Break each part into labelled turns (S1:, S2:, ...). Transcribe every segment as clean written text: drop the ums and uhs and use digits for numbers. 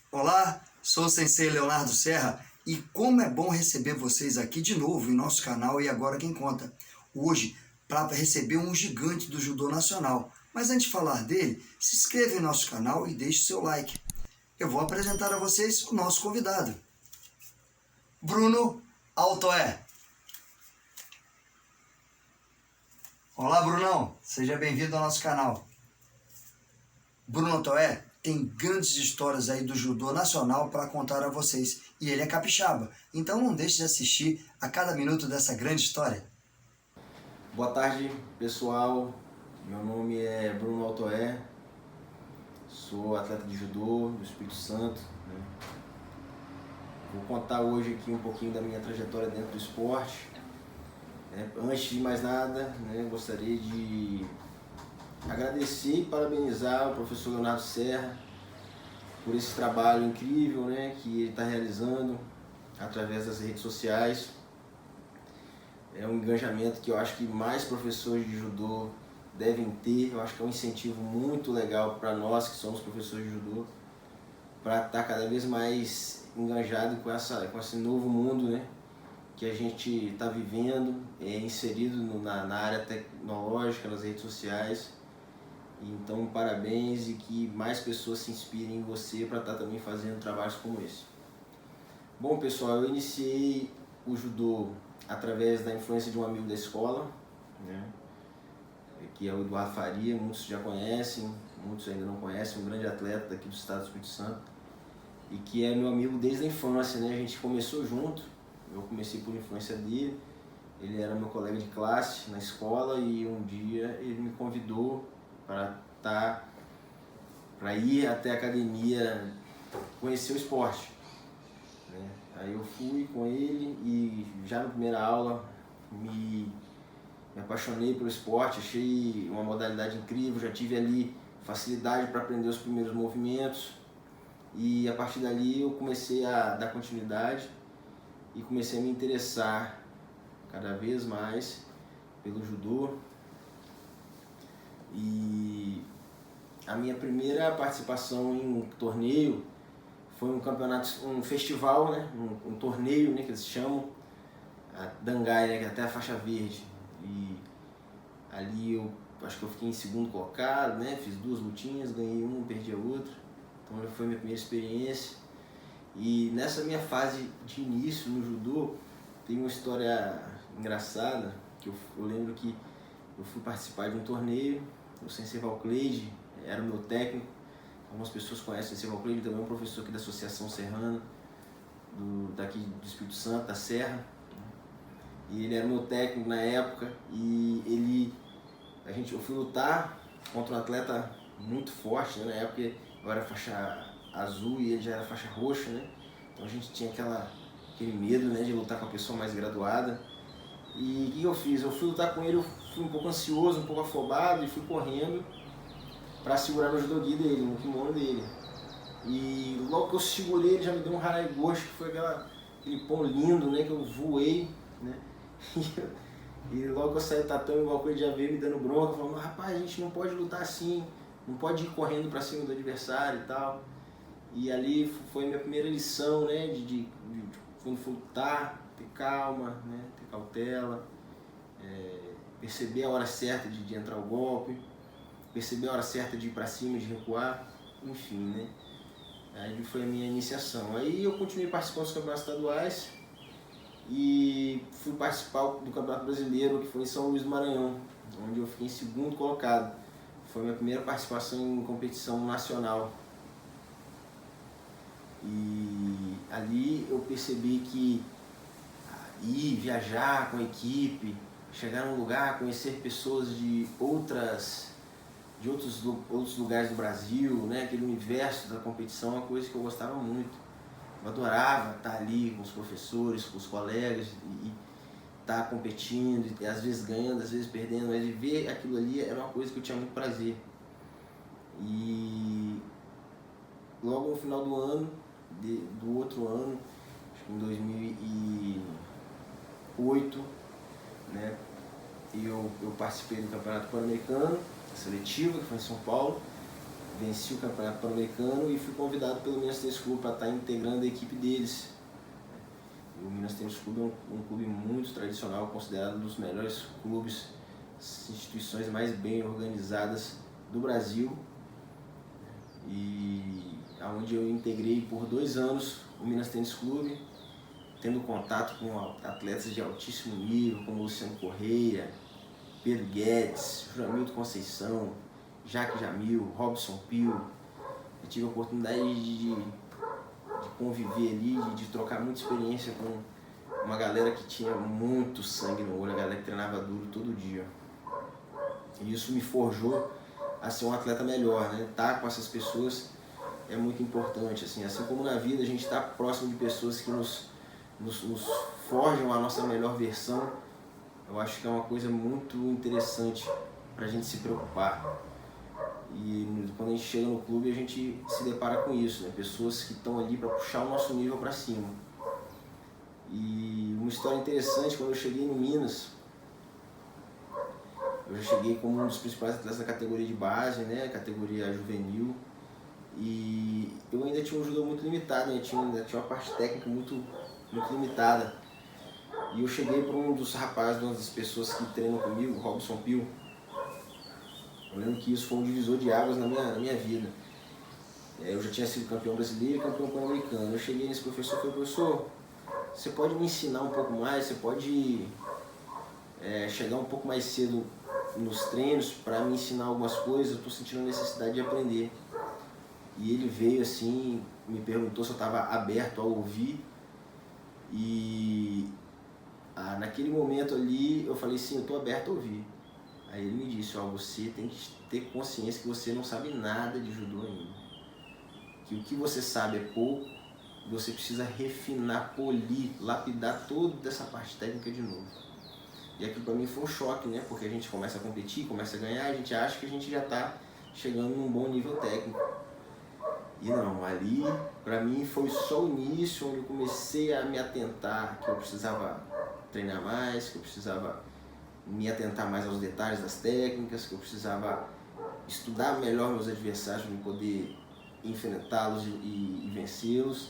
S1: Olá, sou o Sensei Leonardo Serra e como é bom receber vocês aqui de novo em nosso canal e Agora Quem Conta. Hoje, para receber um gigante do judô nacional. Mas antes de falar dele, se inscreva em nosso canal e deixe seu like. Eu vou apresentar a vocês o nosso convidado, Bruno Altoé. Olá, Brunão, seja bem-vindo ao nosso canal. Bruno Altoé tem grandes histórias aí do judô nacional para contar a vocês. E ele é capixaba, então não deixe de assistir a cada minuto dessa grande história.
S2: Boa tarde, pessoal. Meu nome é Bruno Altoé, sou atleta de judô do Espírito Santo. Vou contar hoje aqui um pouquinho da minha trajetória dentro do esporte. Antes de mais nada, gostaria de agradecer e parabenizar o professor Leonardo Serra por esse trabalho incrível que ele está realizando através das redes sociais. É um engajamento que eu acho que mais professores de judô devem ter. Eu acho que é um incentivo muito legal para nós que somos professores de judô, para estar cada vez mais engajado com esse novo mundo que a gente está vivendo, inserido na área tecnológica, nas redes sociais. Então, parabéns e que mais pessoas se inspirem em você para estar também fazendo trabalhos como esse. Bom, pessoal, eu iniciei o judô através da influência de um amigo da escola, que é o Eduardo Faria, muitos já conhecem, muitos ainda não conhecem, um grande atleta daqui do estado do Espírito Santo, e que é meu amigo desde a infância, A gente começou junto, eu comecei por influência dele, ele era meu colega de classe na escola e um dia ele me convidou para ir até a academia conhecer o esporte. Aí eu fui com ele e já na primeira aula me apaixonei pelo esporte, achei uma modalidade incrível, já tive ali facilidade para aprender os primeiros movimentos e a partir dali eu comecei a dar continuidade e comecei a me interessar cada vez mais pelo judô. E a minha primeira participação em um torneio foi um campeonato, um festival, um torneio que eles chamam, a Dangai, que é até a faixa verde. E ali eu acho que eu fiquei em segundo colocado, fiz 2 lutinhas, ganhei uma, perdi a outra. Então foi a minha primeira experiência. E nessa minha fase de início no judô, tem uma história engraçada, que eu lembro que eu fui participar de um torneio, o Sensei Valcleide era o meu técnico. Algumas pessoas conhecem o Sensei Valcleide, também é um professor aqui da Associação Serrana, daqui do Espírito Santo, da Serra. E ele era meu técnico na época e eu fui lutar contra um atleta muito forte, na época eu era faixa azul e ele já era faixa roxa, Então a gente tinha aquele medo de lutar com a pessoa mais graduada. E o que eu fiz? Eu fui lutar com ele, eu fui um pouco ansioso, um pouco afobado e fui correndo para segurar no judogi dele, no kimono dele. E logo que eu segurei, ele já me deu um harai goshi, que foi aquele pão lindo, que eu voei, E logo que eu saí do tatame, igual ele já veio me dando bronca, falando: rapaz, a gente não pode lutar assim, não pode ir correndo para cima do adversário e tal. E ali foi a minha primeira lição, de quando for lutar, ter calma, ter cautela, perceber a hora certa de entrar o golpe, perceber a hora certa de ir para cima, de recuar, enfim, Aí foi a minha iniciação. Aí eu continuei participando dos campeonatos estaduais e fui participar do Campeonato Brasileiro, que foi em São Luís do Maranhão, onde eu fiquei em segundo colocado. Foi a minha primeira participação em competição nacional. E ali eu percebi que ir viajar com a equipe, chegar num lugar, conhecer pessoas de outros lugares do Brasil, aquele universo da competição é uma coisa que eu gostava muito. Eu adorava estar ali com os professores, com os colegas e estar competindo, e às vezes ganhando, às vezes perdendo, mas ver aquilo ali era uma coisa que eu tinha muito prazer. E logo no final do ano, do outro ano, acho que em 2008, eu participei do Campeonato Pan-Americano, seletivo, que foi em São Paulo, venci o Campeonato Pan-Americano e fui convidado pelo Minas Tênis Clube para estar integrando a equipe deles. O Minas Tênis Clube é um clube muito tradicional, considerado um dos melhores clubes, instituições mais bem organizadas do Brasil, e onde eu integrei por 2 anos o Minas Tênis Clube, tendo contato com atletas de altíssimo nível, como Luciano Correia, Pedro Guedes, Juramildo Conceição, Jaque Jamil, Robson Pio. Eu tive a oportunidade de conviver ali, de trocar muita experiência com uma galera que tinha muito sangue no olho, a galera que treinava duro todo dia. E isso me forjou a ser um atleta melhor, né? Estar com essas pessoas é muito importante, assim como na vida a gente está próximo de pessoas que nos forjam a nossa melhor versão. Eu acho que é uma coisa muito interessante para a gente se preocupar. E quando a gente chega no clube, a gente se depara com isso, né? Pessoas que estão ali para puxar o nosso nível para cima. E uma história interessante, quando eu cheguei no Minas, eu já cheguei como um dos principais atletas da categoria de base, né? Categoria juvenil. E eu ainda tinha um judô muito limitado, né? Ainda tinha uma parte técnica muito limitada. E eu cheguei para um dos rapazes, uma das pessoas que treinam comigo, o Robson Pio. Eu lembro que isso foi um divisor de águas na minha vida. Eu já tinha sido campeão brasileiro e campeão pan-americano. Eu cheguei nesse professor e falei: professor, você pode me ensinar um pouco mais? Você pode chegar um pouco mais cedo nos treinos para me ensinar algumas coisas? Eu estou sentindo a necessidade de aprender. E ele veio assim, me perguntou se eu estava aberto a ouvir. E naquele momento ali eu falei: sim, eu estou aberto a ouvir. Aí ele me disse: você tem que ter consciência que você não sabe nada de judô ainda. Que o que você sabe é pouco, você precisa refinar, polir, lapidar toda essa parte técnica de novo. E aquilo para mim foi um choque, né? Porque a gente começa a competir, começa a ganhar, a gente acha que a gente já está chegando num bom nível técnico. E não, ali para mim foi só o início, onde eu comecei a me atentar que eu precisava treinar mais, que eu precisava me atentar mais aos detalhes das técnicas, que eu precisava estudar melhor meus adversários para poder enfrentá-los e vencê-los.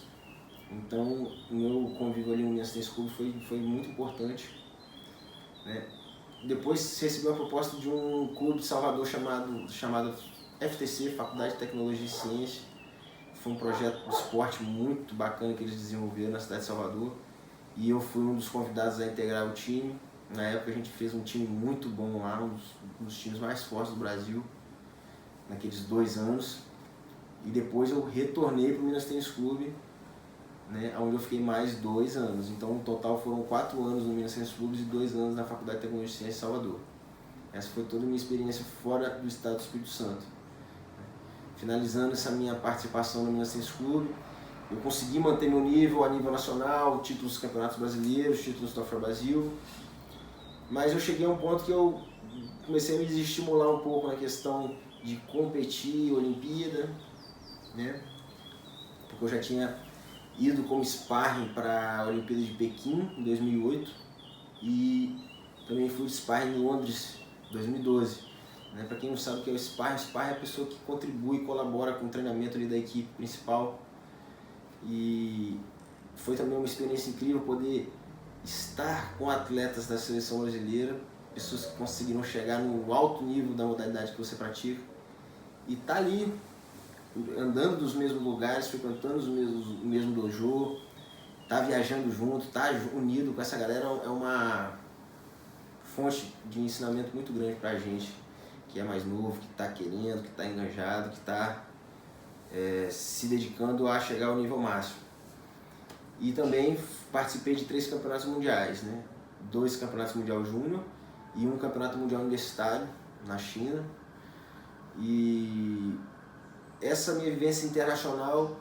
S2: Então o meu convívio ali no Minas Tênis Clube foi muito importante, né? Depois recebi uma proposta de um clube de Salvador chamado FTC, Faculdade de Tecnologia e Ciência. Foi um projeto de esporte muito bacana que eles desenvolveram na cidade de Salvador, e eu fui um dos convidados a integrar o time. Na época a gente fez um time muito bom lá, um dos times mais fortes do Brasil, naqueles 2 anos. E depois eu retornei para o Minas Tênis Clube, né, onde eu fiquei mais 2 anos. Então no total foram 4 anos no Minas Tênis Clube e 2 anos na Faculdade de Tecnologia e Ciência em Salvador. Essa foi toda a minha experiência fora do estado do Espírito Santo. Finalizando essa minha participação no Minas Tênis Clube, eu consegui manter meu nível a nível nacional, títulos dos campeonatos brasileiros, títulos do Troféu Brasil. Mas eu cheguei a um ponto que eu comecei a me desestimular um pouco na questão de competir Olimpíada, né? Porque eu já tinha ido como sparring para a Olimpíada de Pequim em 2008 e também fui de sparring em Londres em 2012. Né? Para quem não sabe o que é o sparring é a pessoa que contribui e colabora com o treinamento ali da equipe principal. E foi também uma experiência incrível poder estar com atletas da seleção brasileira, pessoas que conseguiram chegar no alto nível da modalidade que você pratica, e estar ali andando nos mesmos lugares, frequentando o mesmo dojo, estar viajando junto, estar unido com essa galera é uma fonte de ensinamento muito grande para a gente que é mais novo, que está querendo, que está enganjado, que está se dedicando a chegar ao nível máximo. E também participei de 3 campeonatos mundiais, né? 2 campeonatos mundial júnior e um campeonato mundial universitário na China. E essa minha vivência internacional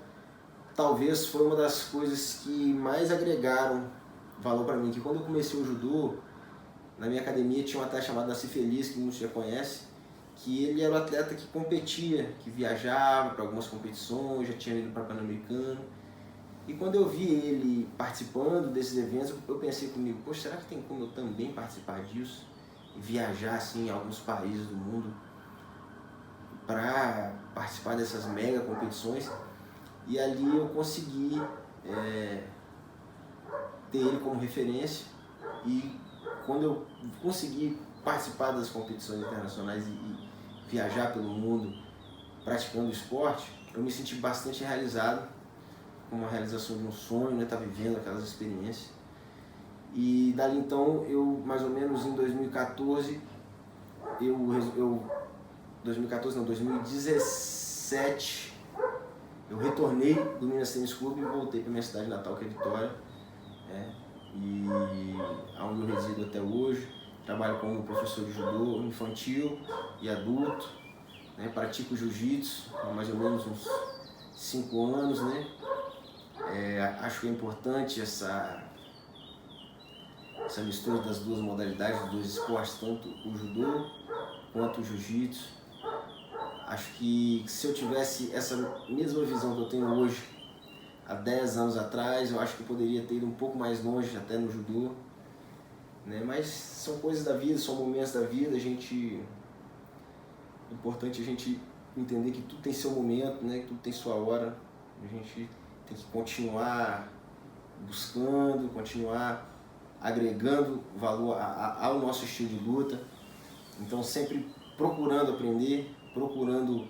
S2: talvez foi uma das coisas que mais agregaram valor para mim, que quando eu comecei o judô, na minha academia tinha um atleta chamado Nasci Feliz, que muitos já conhecem, que ele era um atleta que competia, que viajava para algumas competições, já tinha ido para o Pan-Americano. E quando eu vi ele participando desses eventos, eu pensei comigo: poxa, será que tem como eu também participar disso? E viajar assim em alguns países do mundo, para participar dessas mega competições, e ali eu consegui ter ele como referência. E quando eu consegui participar das competições internacionais e viajar pelo mundo praticando esporte, eu me senti bastante realizado, com uma realização de um sonho, né, estar vivendo aquelas experiências. E dali então, eu mais ou menos em 2014, 2017, eu retornei do Minas Tênis Clube e voltei para minha cidade natal, que é Vitória, e onde eu resido até hoje. Trabalho como professor de judô infantil e adulto, né? Pratico jiu-jitsu há mais ou menos uns 5 anos, né? Acho que é importante essa mistura das duas modalidades, dos dois esportes, tanto o judô quanto o jiu-jitsu. Acho que se eu tivesse essa mesma visão que eu tenho hoje, há 10 anos atrás, eu acho que eu poderia ter ido um pouco mais longe, até no judô, né? Mas são coisas da vida, são momentos da vida. É importante a gente entender que tudo tem seu momento, né? Que tudo tem sua hora. A gente tem que continuar buscando, continuar agregando valor ao nosso estilo de luta. Então sempre procurando aprender, procurando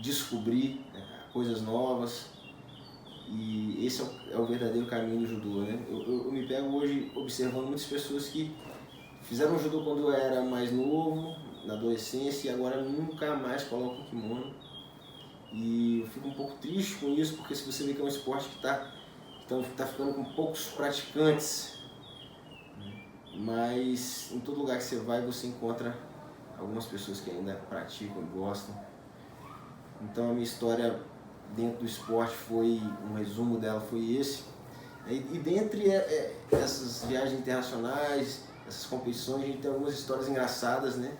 S2: descobrir coisas novas. E esse é o verdadeiro caminho do judô, né? Eu me pego hoje observando muitas pessoas que fizeram judô quando eu era mais novo, na adolescência, e agora nunca mais colocam kimono. E eu fico um pouco triste com isso, porque se você vê que é um esporte que está ficando com poucos praticantes, mas em todo lugar que você vai, você encontra algumas pessoas que ainda praticam e gostam. Então a minha história dentro do esporte um resumo dela foi esse. E dentre essas viagens internacionais, essas competições, a gente tem algumas histórias engraçadas, né?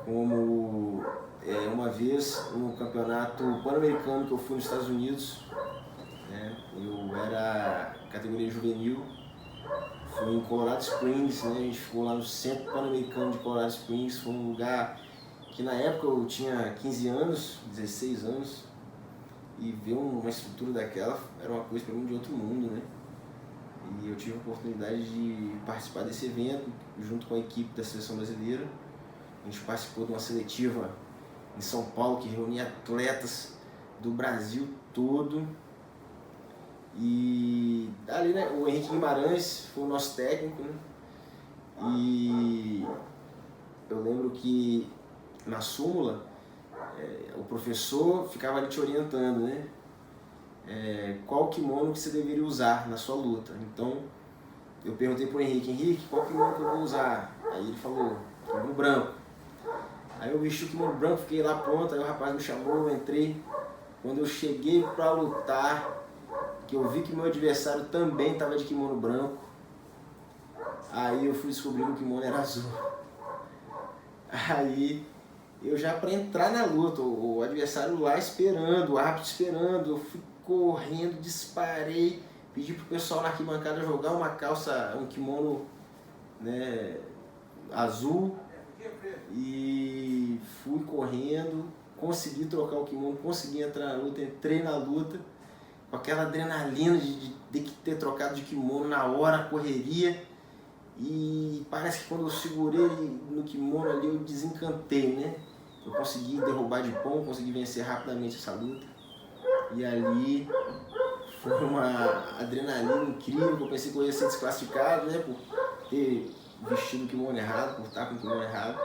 S2: Como uma vez no campeonato pan-americano que eu fui nos Estados Unidos, né? Eu era categoria juvenil, fui em Colorado Springs, né? A gente ficou lá no Centro Pan-Americano de Colorado Springs. Foi um lugar que na época eu tinha 15 anos, 16 anos, e ver uma estrutura daquela era uma coisa para mim de outro mundo, né? E eu tive a oportunidade de participar desse evento junto com a equipe da seleção brasileira. A gente participou de uma seletiva em São Paulo que reunia atletas do Brasil todo. E ali, né, o Henrique Guimarães foi o nosso técnico, né? E eu lembro que na súmula o professor ficava ali te orientando, né? Qual kimono que você deveria usar na sua luta. Então eu perguntei pro Henrique, qual kimono que eu vou usar? Aí ele falou, kimono branco. Aí eu vesti o kimono branco, fiquei lá pronto, aí o rapaz me chamou, eu entrei. Quando eu cheguei pra lutar, que eu vi que meu adversário também estava de kimono branco, aí eu fui descobrir que o kimono era azul. Aí eu já para entrar na luta, o adversário lá esperando, o árbitro esperando, eu fui correndo, disparei, pedi pro pessoal na arquibancada jogar uma calça, um kimono, né, azul, e fui correndo, consegui trocar o kimono, consegui entrar na luta, entrei na luta, com aquela adrenalina de ter trocado de kimono na hora, correria, e parece que quando eu segurei no kimono ali eu desencantei, né? Eu consegui derrubar de pão, consegui vencer rapidamente essa luta, e ali foi uma adrenalina incrível, que eu pensei que eu ia ser desclassificado, né? Por ter vestido o kimono errado, por estar com o kimono errado.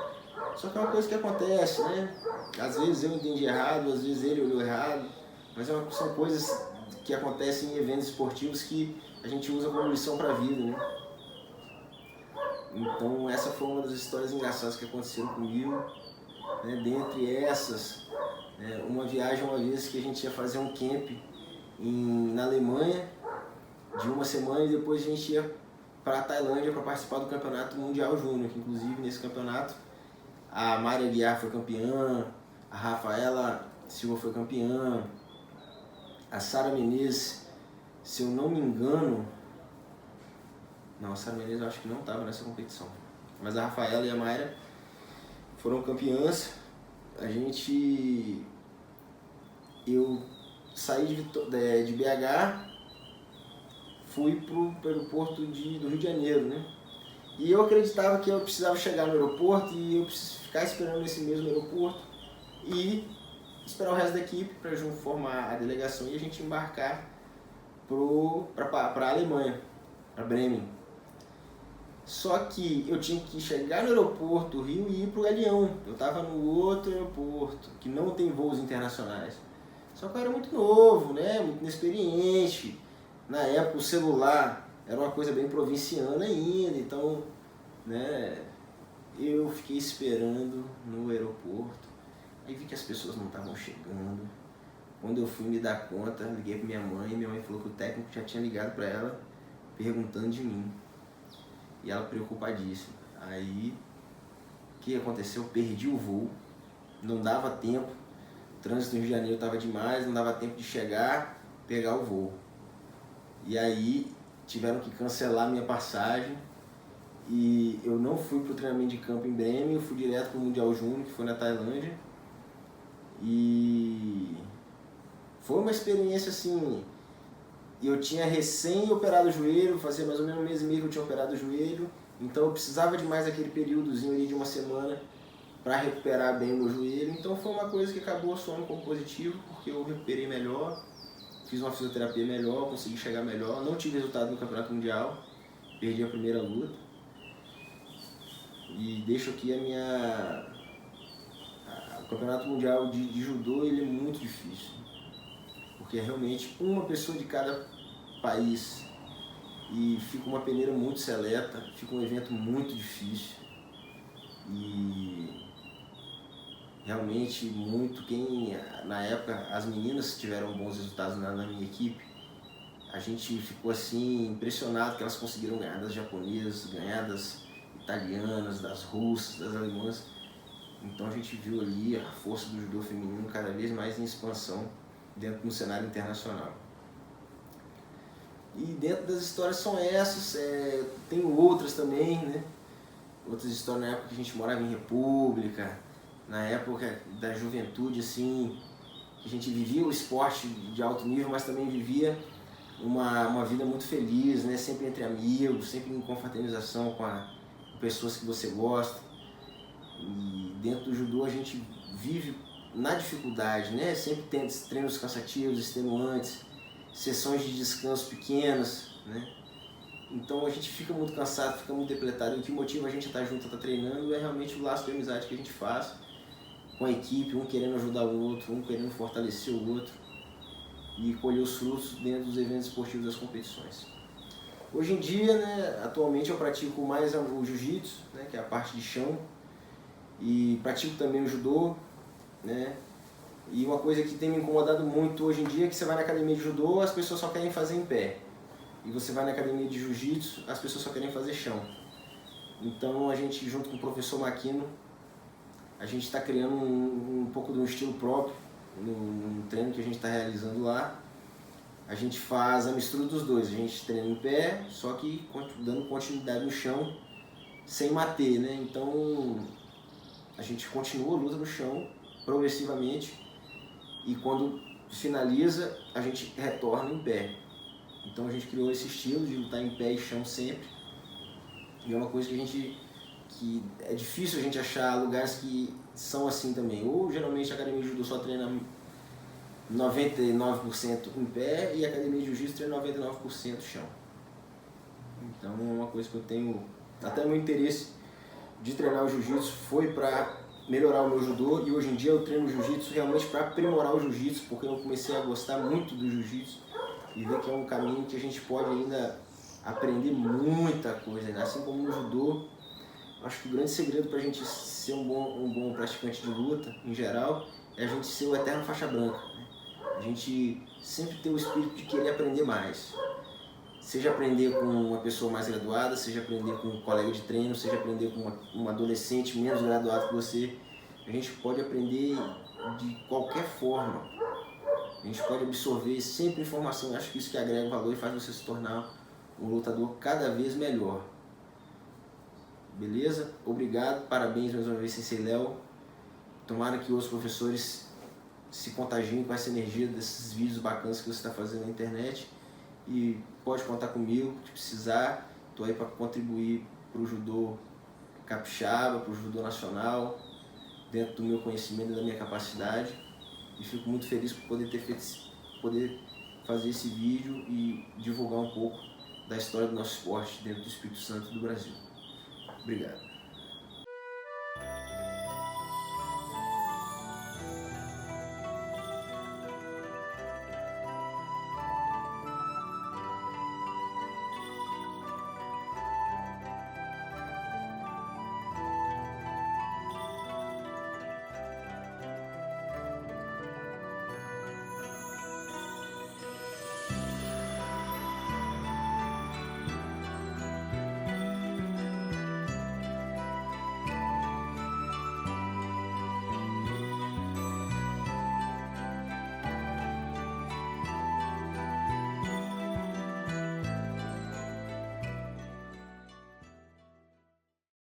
S2: Só que é uma coisa que acontece, né? Às vezes eu entendi errado, às vezes ele olhou errado, mas são coisas que acontecem em eventos esportivos que a gente usa como lição para a vida, né? Então essa foi uma das histórias engraçadas que aconteceram comigo, né? Dentre essas, uma viagem uma vez que a gente ia fazer um camp na Alemanha de uma semana, e depois a gente ia para a Tailândia para participar do Campeonato Mundial Júnior, que inclusive nesse campeonato a Maria Guiar foi campeã, a Rafaela Silva foi campeã, a Sara Menezes, se eu não me engano, não, a Sara Menezes eu acho que não estava nessa competição, mas a Rafaela e a Mayra foram campeãs. eu saí de BH, fui pro aeroporto do Rio de Janeiro, né? E eu acreditava que eu precisava chegar no aeroporto e eu preciso ficar esperando nesse mesmo aeroporto e esperar o resto da equipe para formar a delegação e a gente embarcar para a Alemanha, para Bremen. Só que eu tinha que chegar no aeroporto do Rio e ir para o Galeão. Eu estava no outro aeroporto, que não tem voos internacionais. Só que eu era muito novo, né? Muito inexperiente. Na época o celular era uma coisa bem provinciana ainda, então, né, eu fiquei esperando no aeroporto. Aí vi que as pessoas não estavam chegando. Quando eu fui me dar conta, liguei para minha mãe falou que o técnico já tinha ligado para ela perguntando de mim. E ela preocupadíssima. Aí, o que aconteceu? Eu perdi o voo, não dava tempo, o trânsito no Rio de Janeiro estava demais, não dava tempo de chegar, pegar o voo. E aí, tiveram que cancelar minha passagem e eu não fui para o treinamento de campo em Bremen, eu fui direto para o Mundial Júnior, que foi na Tailândia. E foi uma experiência assim, eu tinha recém operado o joelho, fazia mais ou menos um mês e meio que eu tinha operado o joelho, então eu precisava de mais aquele períodozinho ali de uma semana para recuperar bem o meu joelho, então foi uma coisa que acabou soando como positivo, porque eu recuperei melhor, fiz uma fisioterapia melhor, consegui chegar melhor, não tive resultado no Campeonato Mundial, perdi a primeira luta, e deixo aqui o Campeonato Mundial de Judô, ele é muito difícil, porque é realmente uma pessoa de cada país e fica uma peneira muito seleta, fica um evento muito difícil e realmente na época as meninas tiveram bons resultados na minha equipe, a gente ficou assim impressionado que elas conseguiram ganhar das japonesas, ganhar das italianas, das russas, das alemãs, então a gente viu ali a força do judô feminino cada vez mais em expansão dentro do cenário internacional. E dentro das histórias são essas, tem outras também, né? Outras histórias na época que a gente morava em república, na época da juventude, assim, que a gente vivia o esporte de alto nível, mas também vivia uma vida muito feliz, né? Sempre entre amigos, sempre em confraternização com pessoas que você gosta. E dentro do judô a gente vive na dificuldade, né? Sempre tem treinos cansativos, extenuantes, sessões de descanso pequenas, né? Então a gente fica muito cansado, fica muito depletado, e o que motiva a gente a estar junto, a estar treinando, é realmente o laço de amizade que a gente faz com a equipe, um querendo ajudar o outro, um querendo fortalecer o outro e colher os frutos dentro dos eventos esportivos das competições. Hoje em dia, né, atualmente eu pratico mais o jiu-jitsu, né, que é a parte de chão, e pratico também o judô, né? E uma coisa que tem me incomodado muito hoje em dia é que você vai na academia de judô, as pessoas só querem fazer em pé. E você vai na academia de jiu-jitsu, as pessoas só querem fazer chão. Então a gente, junto com o professor Makino, a gente está criando um pouco de um estilo próprio no treino que a gente está realizando lá. A gente faz a mistura dos dois, a gente treina em pé, só que dando continuidade no chão, sem matê, né? Então a gente continua a luta no chão, progressivamente, e quando finaliza, a gente retorna em pé. Então a gente criou esse estilo de lutar em pé e chão sempre, e é uma coisa que é difícil a gente achar lugares que são assim também. Ou geralmente a academia de judô só treina 99% em pé e a academia de jiu-jitsu treina 99% chão. Então é uma coisa que eu tenho, até meu interesse de treinar o jiu-jitsu foi para melhorar o meu judô, e hoje em dia eu treino jiu-jitsu realmente para aprimorar o jiu-jitsu, porque eu comecei a gostar muito do jiu-jitsu e ver que é um caminho que a gente pode ainda aprender muita coisa, né? Assim como no judô, acho que o grande segredo para a gente ser um bom praticante de luta, em geral, é a gente ser o eterno faixa branca, né? A gente sempre ter o espírito de querer aprender mais. Seja aprender com uma pessoa mais graduada, seja aprender com um colega de treino, seja aprender com um adolescente menos graduado que você. A gente pode aprender de qualquer forma. A gente pode absorver sempre informação. Eu acho que isso que agrega valor e faz você se tornar um lutador cada vez melhor. Beleza? Obrigado, parabéns mais uma vez, Sensei Léo. tomara que os professores se contagiem com essa energia desses vídeos bacanas que você está fazendo na internet, e pode contar comigo, se precisar, estou aí para contribuir para o judô capixaba, para o judô nacional, dentro do meu conhecimento e da minha capacidade, e fico muito feliz por poder fazer esse vídeo e divulgar um pouco da história do nosso esporte dentro do Espírito Santo do Brasil. Obrigado.